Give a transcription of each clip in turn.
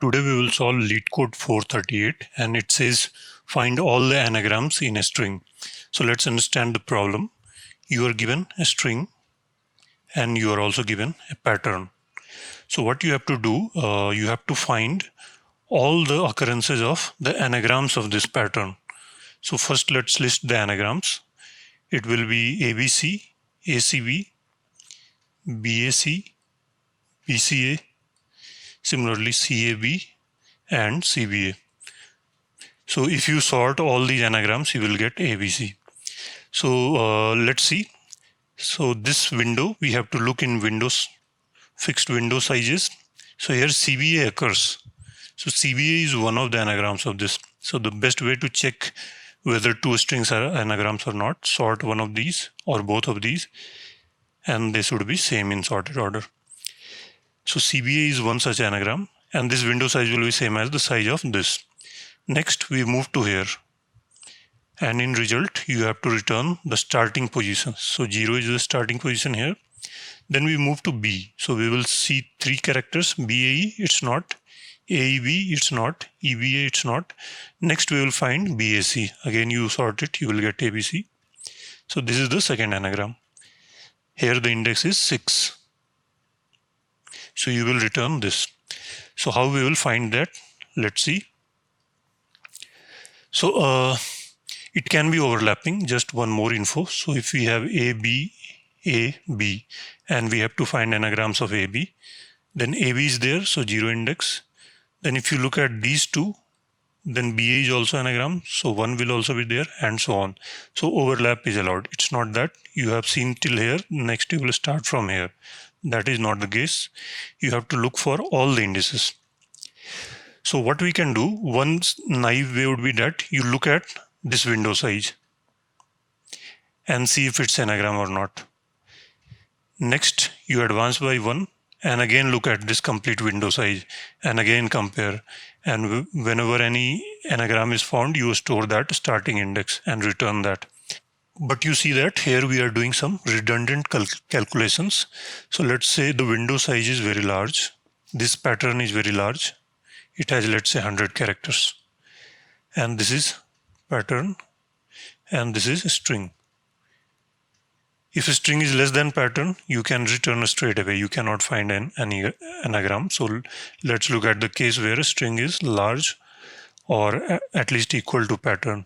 Today we will solve LeetCode 438 and it says find all the anagrams in a string. So let's understand the problem. You are given a string and you are also given a pattern. So what you have to do, you have to find all the occurrences of the anagrams of this pattern. So first let's list the anagrams. It will be ABC, ACB, BAC, BCA, similarly CAB and CBA. So if you sort all these anagrams, you will get ABC. So let's see. So this window, we have to look in windows, fixed window sizes. So here CBA occurs. So CBA is one of the anagrams of this. So the best way to check whether two strings are anagrams or not, sort one of these or both of these, and they should be same in sorted order. So CBA is one such anagram, and this window size will be same as the size of this. Next, we move to here. And in result, you have to return the starting position. So 0 is the starting position here. Then we move to B. So we will see three characters. BAE, it's not. AEB, it's not. EBA, it's not. Next, we will find BAC. Again, you sort it, you will get ABC. So this is the second anagram. Here the index is 6. So you will return this. So how we will find that? Let's see. So it can be overlapping. Just one more info. So if we have A, B, and we have to find anagrams of AB, then AB is there, so 0 index. Then if you look at these two, then BA is also anagram, so 1 will also be there, and so on. So overlap is allowed. It's not that you have seen till here, next you will start from here. That is not the case. You have to look for all the indices. So what we can do, one naive way would be that you look at this window size and see if it's anagram or not. Next, you advance by 1 and again look at this complete window size and again compare. And whenever any anagram is found, you store that starting index and return that. But you see that here we are doing some redundant calculations. So let's say the window size is very large. This pattern is very large. It has, let's say, 100 characters. And this is pattern and this is a string. If a string is less than pattern, you can return straight away. You cannot find any anagram. So let's look at the case where a string is large or at least equal to pattern.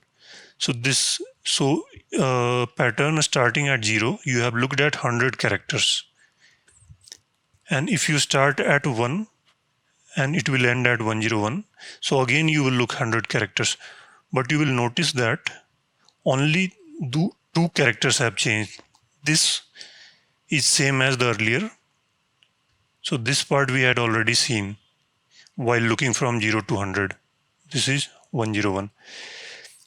So this pattern starting at 0, you have looked at 100 characters. And if you start at 1 and it will end at 101, so again you will look 100 characters. But you will notice that only two characters have changed. This is same as the earlier. So this part we had already seen while looking from 0 to 100. This is 101.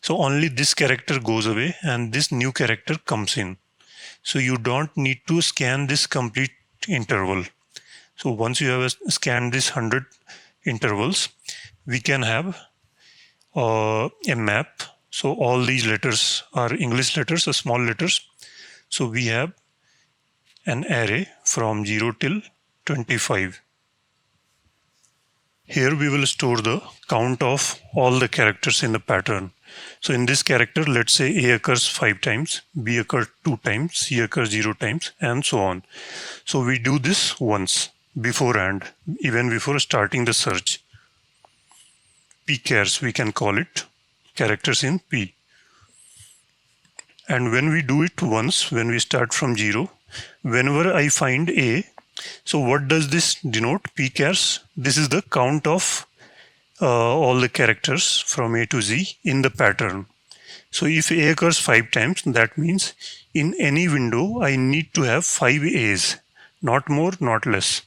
So only this character goes away and this new character comes in. So you don't need to scan this complete interval. So once you have scanned this 100 intervals, we can have a map. So all these letters are English letters, small letters. So we have an array from 0 till 25. Here we will store the count of all the characters in the pattern. So in this character, let's say A occurs 5 times, B occurs 2 times, C occurs 0 times, and so on. So we do this once beforehand, even before starting the search. P-chars, we can call it, characters in P. And when we do it once, when we start from 0, whenever I find A, so what does this denote? P-chars, this is the count of all the characters from A to Z in the pattern. So if A occurs 5 times, that means in any window, I need to have 5 A's, not more, not less.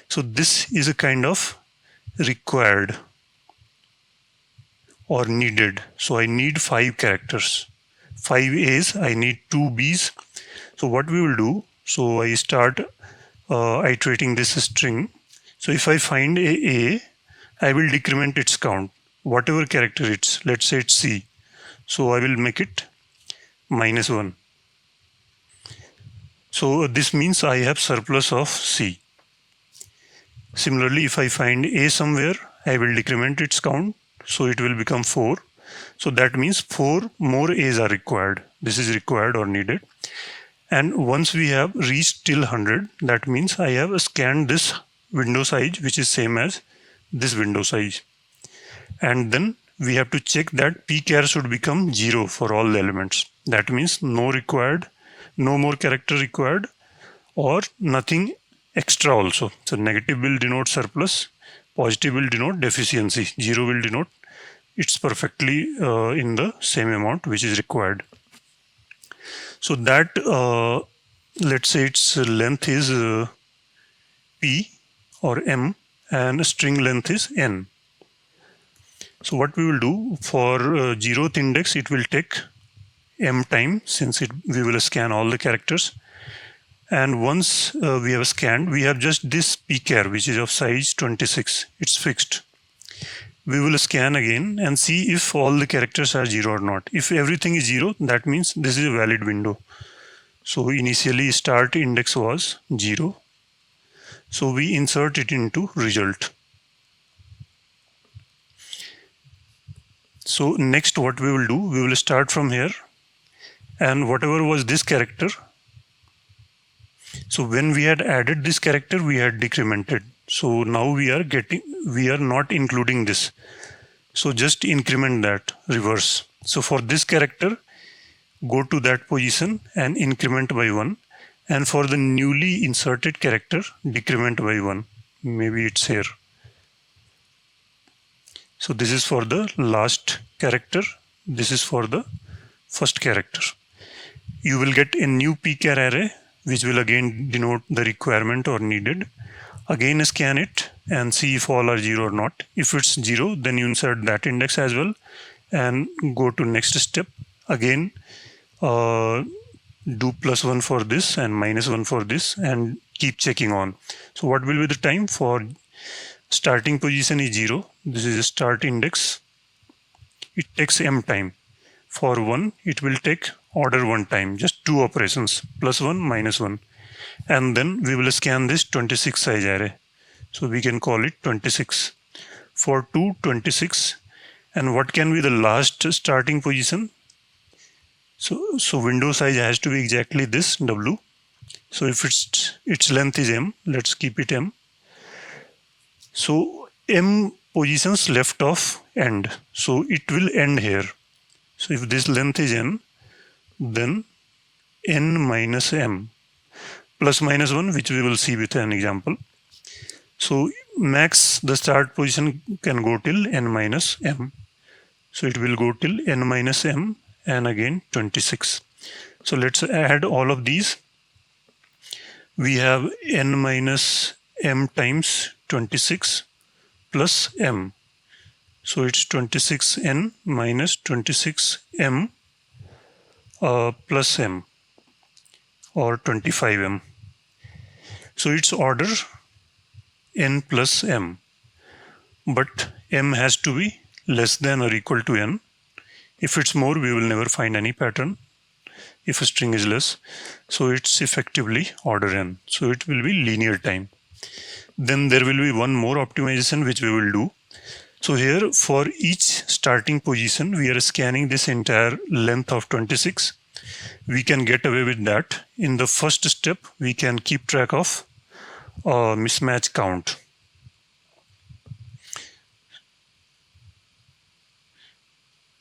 So this is a kind of required or needed. So I need 5 characters. 5 A's, I need 2 B's. So what we will do, so I start iterating this string. So if I find A, I will decrement its count, whatever character it's, let's say it's C. So I will make it -1. So this means I have surplus of C. Similarly, if I find A somewhere, I will decrement its count, so it will become 4. So that means 4 more A's are required. This is required or needed. And once we have reached till 100, that means I have scanned this window size, which is same as this window size. And then we have to check that pchar should become 0 for all the elements. That means no more character required, or nothing extra also. So negative will denote surplus, positive will denote deficiency, 0 will denote it's perfectly in the same amount which is required. So that let's say its length is p or m and string length is n. So what we will do for 0th index, it will take m time, since we will scan all the characters. And once we have scanned, we have just this pchar, which is of size 26. It's fixed. We will scan again and see if all the characters are 0 or not. If everything is 0, that means this is a valid window. So initially start index was 0. So we insert it into result. So next what we will do, we will start from here, and whatever was this character. So when we had added this character, we had decremented. So now we are not including this. So just increment that, reverse. So for this character, go to that position and increment by 1. And for the newly inserted character, decrement by 1. Maybe it's here. So this is for the last character. This is for the first character. You will get a new pchar array, which will again denote the requirement or needed. Again scan it and see if all are 0 or not. If it's 0, then you insert that index as well and go to next step. Again do +1 for this and -1 for this and keep checking on. So what will be the time? For starting position is 0. This is a start index. It takes m time. For 1, it will take order 1 time, just 2 operations, +1, -1. And then we will scan this 26 size array. So we can call it 26. For 2, 26. And what can be the last starting position? So window size has to be exactly this, W. So if its length is m, let's keep it m. So m positions left of end. So it will end here. So if this length is n, then n minus m. +-1, which we will see with an example. So max the start position can go till n minus m. So it will go till n minus m and again 26. So let's add all of these. We have n minus m times 26 plus m. So it's 26n minus 26m plus m, or 25m. So it's order n plus m, but m has to be less than or equal to n. If it's more, we will never find any pattern if a string is less. So it's effectively order n. So it will be linear time. Then there will be one more optimization which we will do. So here for each starting position, we are scanning this entire length of 26. We can get away with that. In the first step, we can keep track of mismatch count.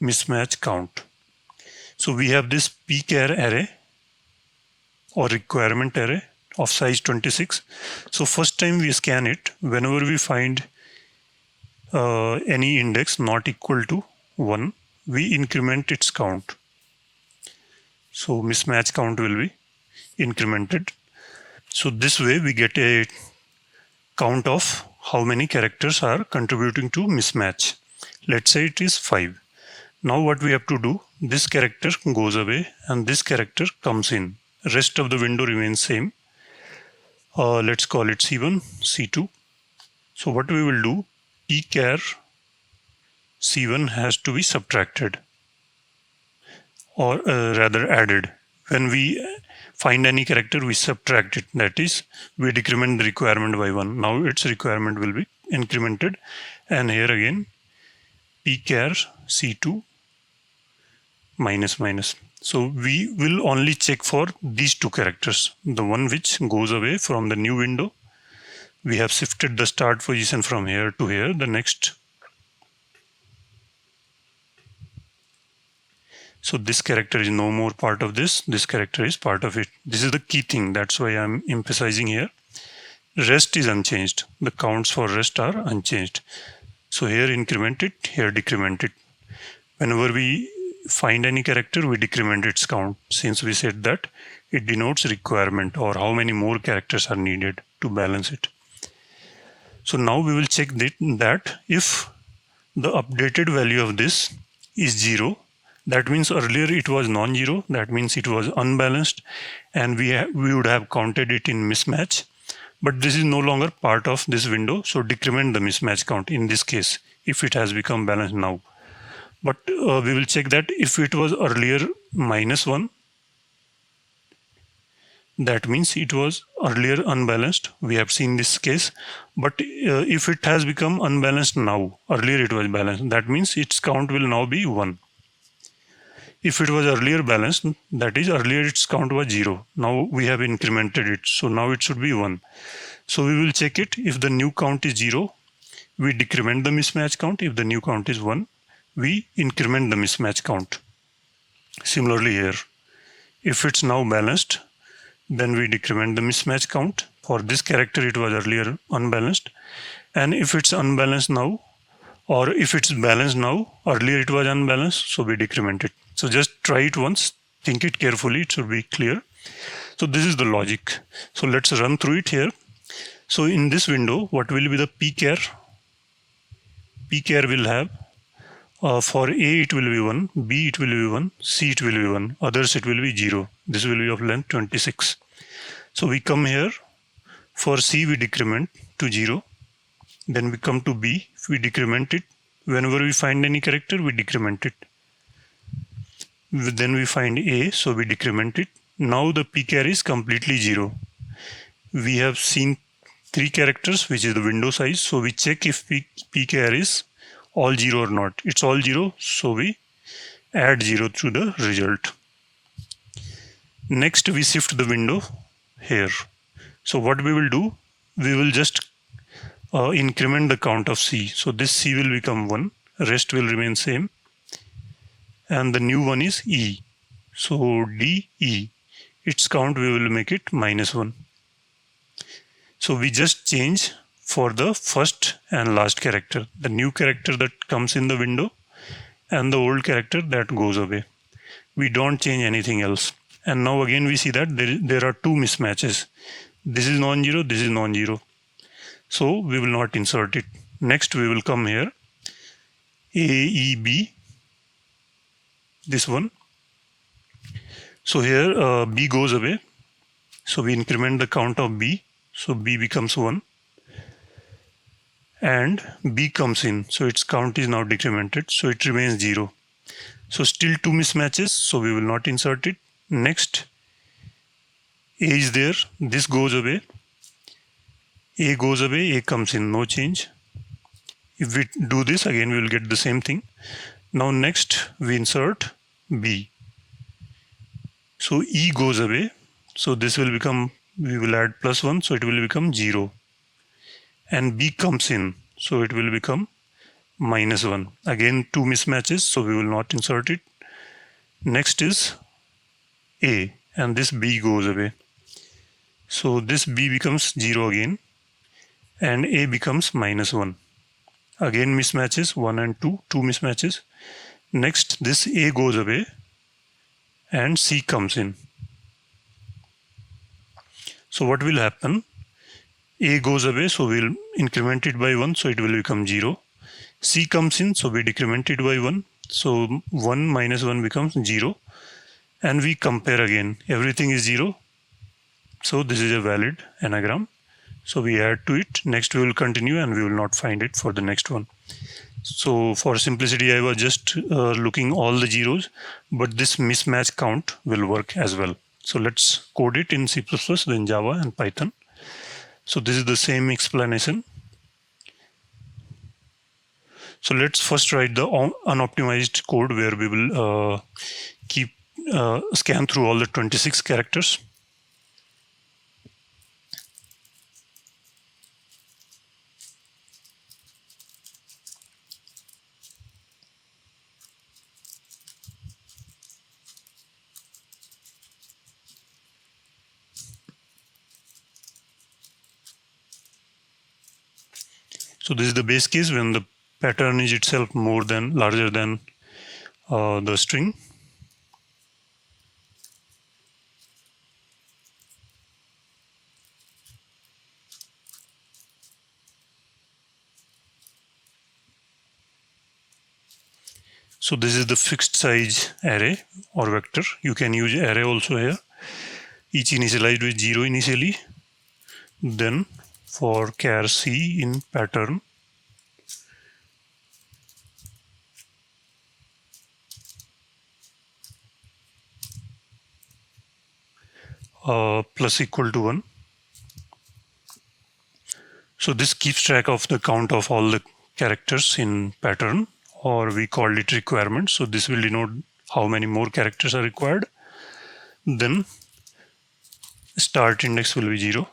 Mismatch count. So we have this pchar array or requirement array of size 26. So first time we scan it, whenever we find any index not equal to 1, we increment its count. So mismatch count will be incremented. So this way we get a count of how many characters are contributing to mismatch. Let's say it is 5. Now what we have to do, this character goes away and this character comes in. Rest of the window remains same. Let's call it C1, C2. So what we will do, pchar C1 has to be subtracted, or rather added. When we find any character, we subtract it. That is, we decrement the requirement by 1. Now its requirement will be incremented, and here again pchar c2 minus minus. So we will only check for these two characters, the one which goes away from the new window. We have shifted the start position from here to here. The next, so this character is no more part of this. This character is part of it. This is the key thing. That's why I'm emphasizing here. Rest is unchanged. The counts for rest are unchanged. So here increment it, here decrement it. Whenever we find any character, we decrement its count, since we said that it denotes requirement or how many more characters are needed to balance it. So now we will check that if the updated value of this is 0, that means earlier it was non-zero, that means it was unbalanced, and we would have counted it in mismatch. But this is no longer part of this window, so decrement the mismatch count in this case if it has become balanced now. But we will check that if it was earlier -1, that means it was earlier unbalanced. We have seen this case. But if it has become unbalanced now, earlier it was balanced, that means its count will now be 1. If it was earlier balanced, that is earlier its count was 0. Now we have incremented it, so now it should be 1. So we will check it. If the new count is 0, we decrement the mismatch count. If the new count is 1, we increment the mismatch count. Similarly here, if it's now balanced, then we decrement the mismatch count. For this character it was earlier unbalanced, and if it's unbalanced now, or if it's balanced now, earlier it was unbalanced, so we decrement it. So just try it once, think it carefully, it should be clear. So this is the logic. So let's run through it here. So in this window, what will be the pchar? Pchar will have, for A it will be 1, B it will be 1, C it will be 1, others it will be 0. This will be of length 26. So we come here, for C we decrement to 0, then we come to B, we decrement it. Whenever we find any character, we decrement it. Then we find A, so we decrement it. Now the pchar is completely 0. We have seen 3 characters, which is the window size, so we check if pchar is all 0 or not. It's all 0, so we add 0 to the result. Next we shift the window here. So what we will do, we will just increment the count of C. So this C will become 1, rest will remain same, and the new one is E. So D, E, its count we will make it -1. So we just change for the first and last character, the new character that comes in the window and the old character that goes away. We don't change anything else. And now again we see that there are 2 mismatches. This is non-zero, this is non-zero. So we will not insert it. Next we will come here, A, E, B, this one. So here B goes away. So we increment the count of B. So B becomes 1. And B comes in. So its count is now decremented. So it remains 0. So still 2 mismatches. So we will not insert it. Next, A is there. This goes away. A goes away. A comes in. No change. If we do this again, we will get the same thing. Now next we insert B. So E goes away. So this will become, we will add +1. So it will become 0. And B comes in. So it will become -1. Again 2 mismatches. So we will not insert it. Next is A. And this B goes away. So this B becomes 0 again. And A becomes -1. Again mismatches 1 and 2, 2 mismatches. Next this A goes away and C comes in. So what will happen? A goes away, so we'll increment it by 1, so it will become 0. C comes in, so we decrement it by 1. So 1 minus 1 becomes 0. And we compare again. Everything is 0. So this is a valid anagram. So we add to it. Next we will continue and we will not find it for the next one. So for simplicity, I was just looking all the zeros, but this mismatch count will work as well. So let's code it in C++, then Java and Python. So this is the same explanation. So let's first write the unoptimized code where we will keep scan through all the 26 characters. So this is the base case when the pattern is itself larger than the string. So this is the fixed size array or vector. You can use array also here. Each initialized with 0 initially. Then for char c in pattern, plus equal to 1. So this keeps track of the count of all the characters in pattern, or we call it requirement. So this will denote how many more characters are required. Then start index will be 0.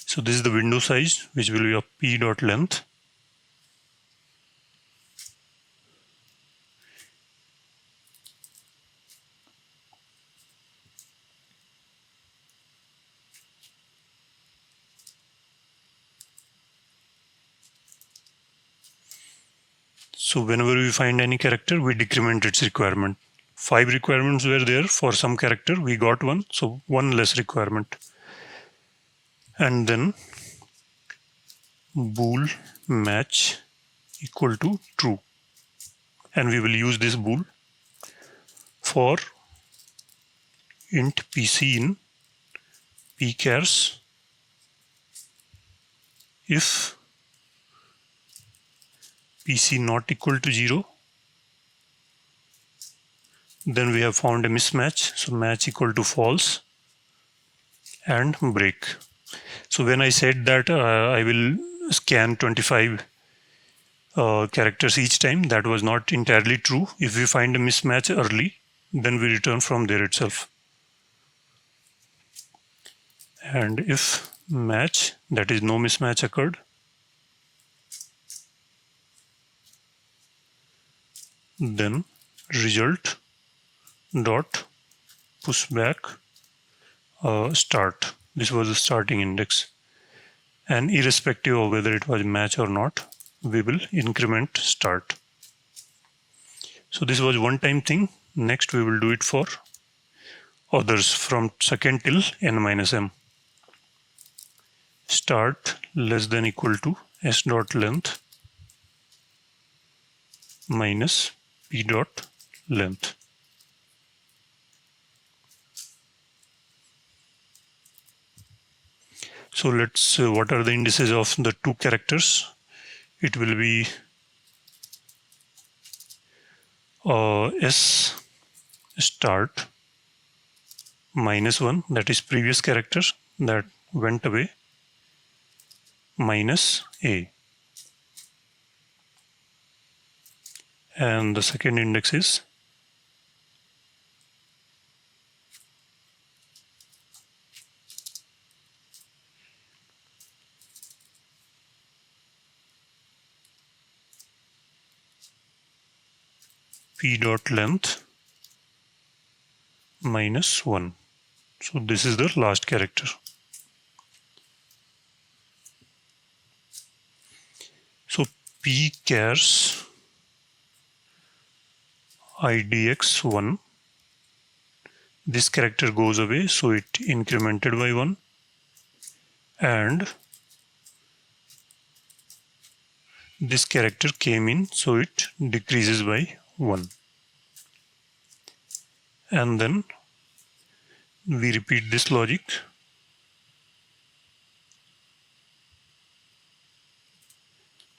So this is the window size, which will be of p.length. So whenever we find any character, we decrement its requirement. 5 requirements were there for some character, we got 1, so 1 less requirement. And then bool match equal to true. And we will use this bool for int pc in pchars if pc not equal to 0, then we have found a mismatch, so match equal to false, and break. So when I said that I will scan 25 characters each time, that was not entirely true. If we find a mismatch early, then we return from there itself. And if match, that is no mismatch occurred, then result dot pushback start. This was the starting index, and irrespective of whether it was match or not, we will increment start. So this was one time thing. Next we will do it for others from second till n minus m. Start less than equal to s dot length minus p dot length. So let's what are the indices of the two characters? It will be s start minus 1, that is previous character that went away, minus a. And the second index is p dot length minus 1. So this is the last character. So p chars idx1, this character goes away, so it incremented by 1, and this character came in, so it decreases by 1. And then we repeat this logic.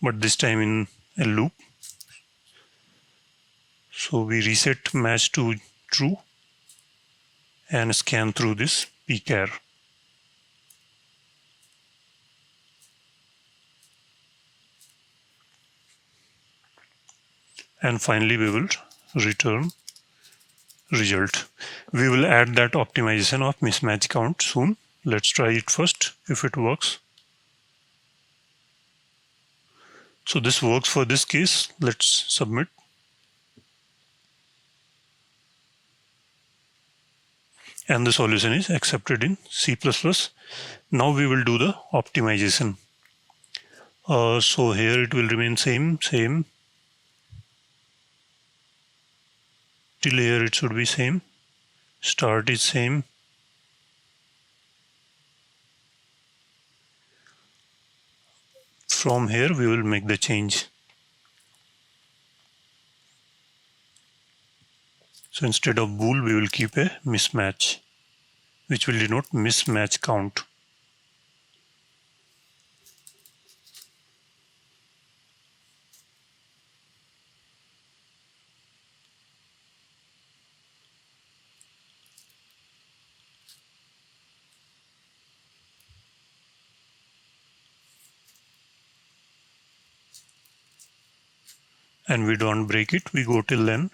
but this time in a loop. So we reset match to true and scan through this pchar. And finally we will return result. We will add that optimization of mismatch count soon. Let's try it first if it works. So this works for this case. Let's submit. And the solution is accepted in C++. Now we will do the optimization. So here it will remain same. Till here it should be same. Start is same. From here we will make the change. So instead of bool, we will keep a mismatch, which will denote mismatch count. And we don't break it, we go till end.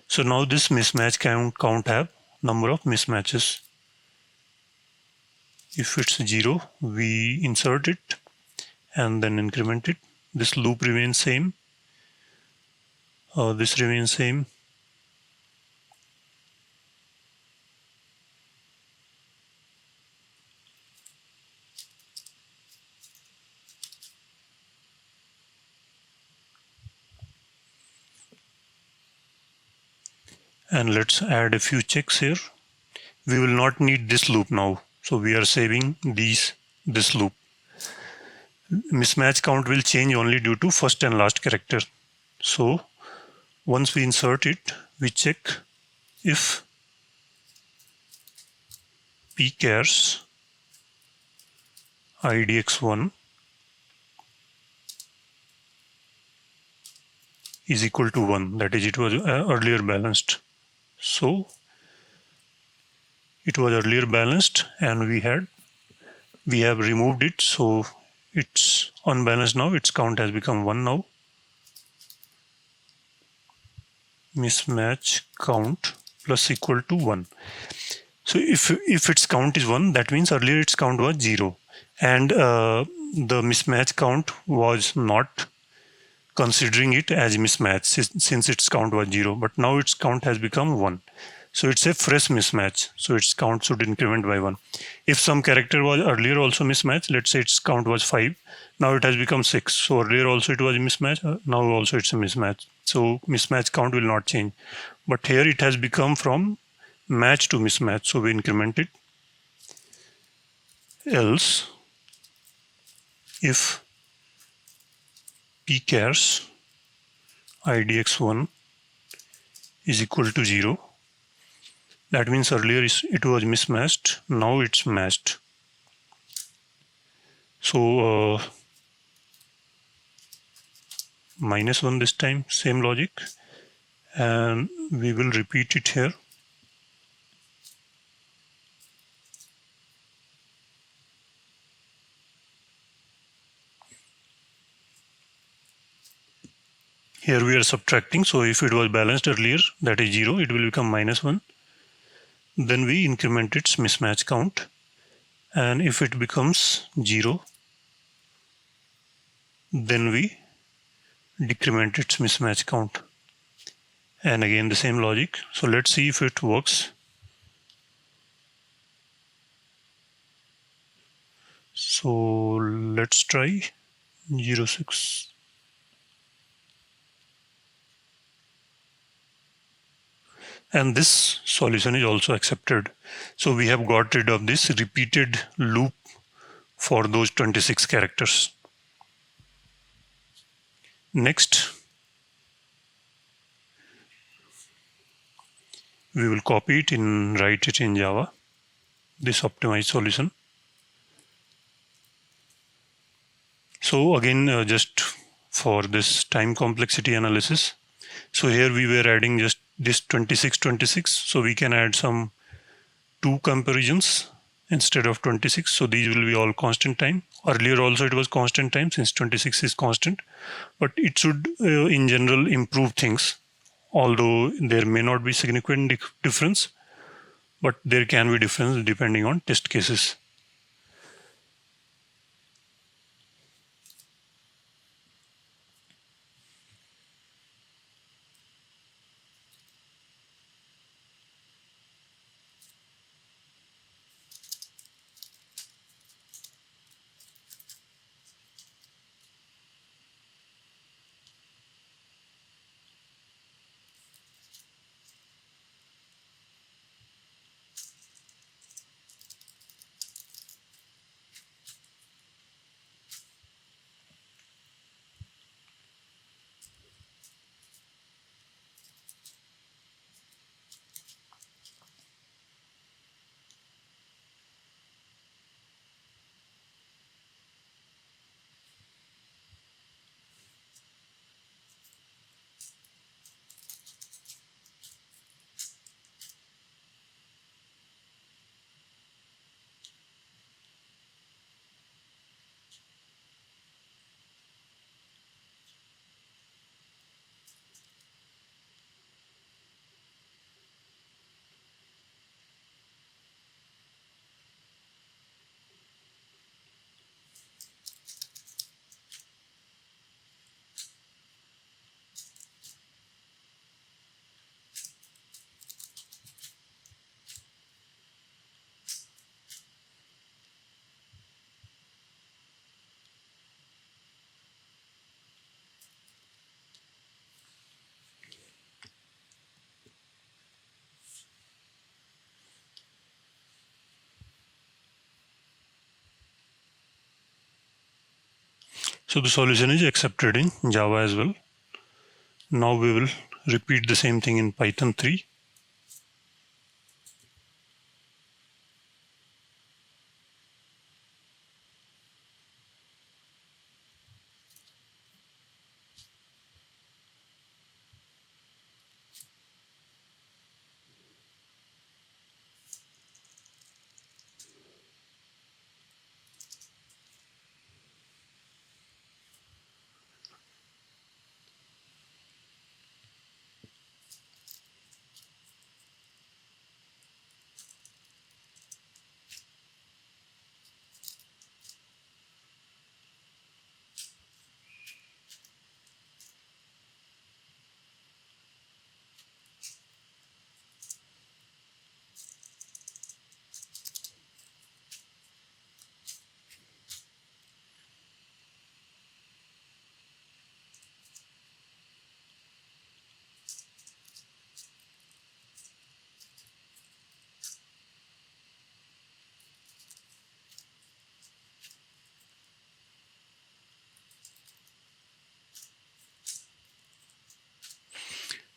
So now this mismatch count have number of mismatches. If it's 0, we insert it and then increment it. This loop remains same. This remains same. And let's add a few checks here. We will not need this loop now. So we are saving this loop. Mismatch count will change only due to first and last character. So once we insert it, we check if pchars idx1 is equal to 1. That is, it was earlier balanced. So it was earlier balanced and we have removed it, so it's unbalanced now. Its count has become 1 now. Mismatch count plus equal to 1. So if its count is 1, that means earlier its count was 0, and the mismatch count was not considering it as mismatch since its count was 0, but now its count has become 1. So it's a fresh mismatch, so its count should increment by 1. If some character was earlier also mismatched, let's say its count was 5, now it has become 6. So earlier also it was a mismatch, now also it's a mismatch. So mismatch count will not change. But here it has become from match to mismatch, so we increment it. Else, if pchars idx1 is equal to 0, that means earlier it was mismatched, now it's matched. So -1 this time, same logic, and we will repeat it here. Here we are subtracting, so if it was balanced earlier, that is 0, it will become -1. Then we increment its mismatch count, and if it becomes 0, then we decrement its mismatch count. And again the same logic. So let's see if it works. So let's try 0.6. And this solution is also accepted. So we have got rid of this repeated loop for those 26 characters. Next, we will copy it and write it in Java, this optimized solution. So again, just for this time complexity analysis, so here we were adding just this 26, 26. So we can add some 2 comparisons instead of 26. So these will be all constant time. Earlier also it was constant time since 26 is constant, but it should in general improve things. Although there may not be significant difference, but there can be difference depending on test cases. So the solution is accepted in Java as well. Now we will repeat the same thing in Python 3.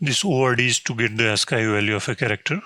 This ORD is to get the ASCII value of a character.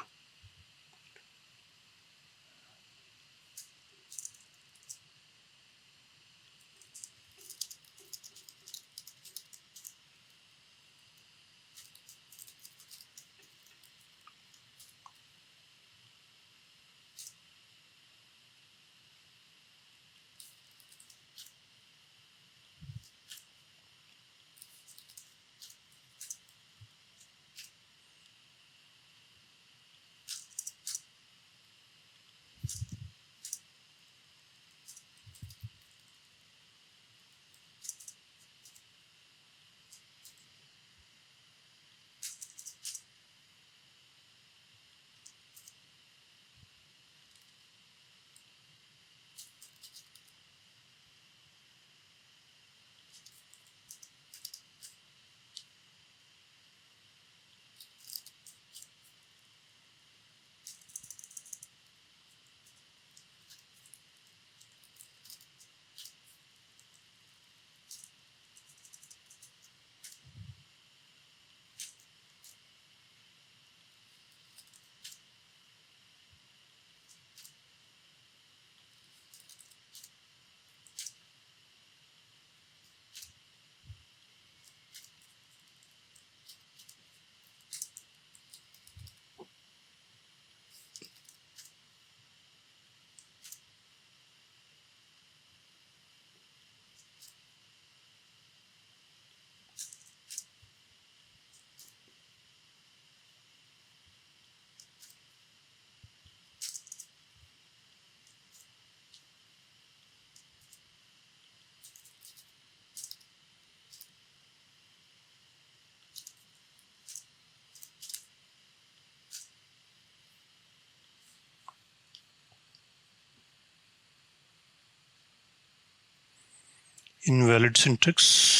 Invalid syntax.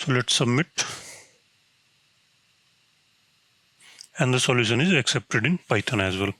So let's submit. And the solution is accepted in Python as well.